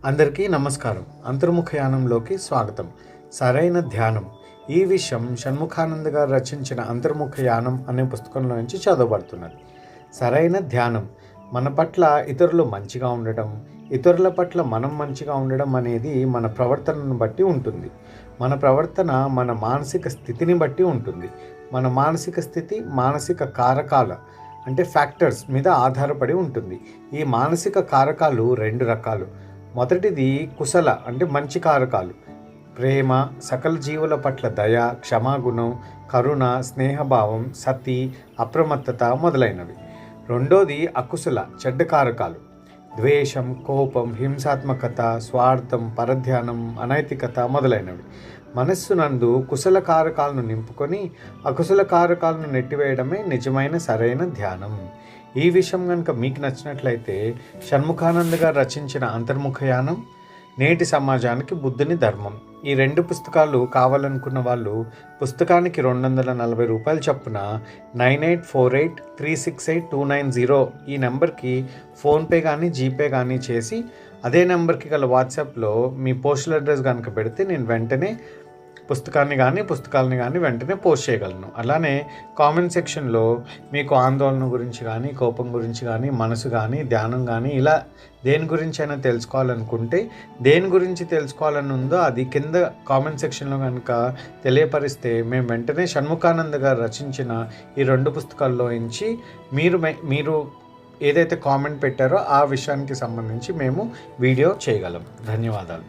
అందరికీ నమస్కారం. అంతర్ముఖయానంలోకి స్వాగతం. సరైన ధ్యానం. ఈ విషయం షణ్ముఖానంద గారు రచించిన అంతర్ముఖయానం అనే పుస్తకంలో నుంచి చదవబడుతున్నది. సరైన ధ్యానం మన పట్ల ఇతరులు మంచిగా ఉండడం, ఇతరుల పట్ల మనం మంచిగా ఉండడం అనేది మన ప్రవర్తనను బట్టి ఉంటుంది. మన ప్రవర్తన మన మానసిక స్థితిని బట్టి ఉంటుంది. మన మానసిక స్థితి మానసిక కారకాల అంటే ఫ్యాక్టర్స్ మీద ఆధారపడి ఉంటుంది. ఈ మానసిక కారకాలు రెండు రకాలు. మొదటిది కుశల అంటే మంచి కారకాలు, ప్రేమ, సకల జీవుల పట్ల దయ, క్షమాగుణం, కరుణ, స్నేహభావం, సతి, అప్రమత్తత మొదలైనవి. రెండోది అకుశల చెడ్డ కారకాలు, ద్వేషం, కోపం, హింసాత్మకత, స్వార్థం, పరధ్యానం, అనైతికత మొదలైనవి. మనస్సునందు కుశల కారకాలను నింపుకొని అకుశల కారకాలను నెట్టివేయడమే నిజమైన సరైన ధ్యానం. ఈ విషయం కనుక మీకు నచ్చినట్లయితే షణ్ముఖానంద గారు రచించిన అంతర్ముఖయానం, నేటి సమాజానికి బుద్ధుని ధర్మం, ఈ రెండు పుస్తకాలు కావాలనుకున్న వాళ్ళు పుస్తకానికి 240 రూపాయలు చొప్పున 9848368290 ఈ నెంబర్కి ఫోన్పే కానీ జీపే కానీ చేసి అదే నెంబర్కి గల వాట్సాప్లో మీ పోస్టల్ అడ్రస్ కనుక పెడితే నేను వెంటనే పుస్తకాలని కానీ వెంటనే పోస్ట్ చేయగలను. అలానే కామెంట్ సెక్షన్లో మీకు ఆందోళన గురించి కానీ, కోపం గురించి కానీ, మనసు కానీ, ధ్యానం కానీ ఇలా దేని గురించి అయినా తెలుసుకోవాలనుకుంటే, దేని గురించి తెలుసుకోవాలని ఉందో అది కింద కామెంట్ సెక్షన్లో కనుక తెలియపరిస్తే మేము వెంటనే షణ్ముఖానంద గారు రచించిన ఈ 2 పుస్తకాల్లో నుంచి మీరు ఏదైతే కామెంట్ పెట్టారో ఆ విషయానికి సంబంధించి మేము వీడియో చేయగలం. ధన్యవాదాలు.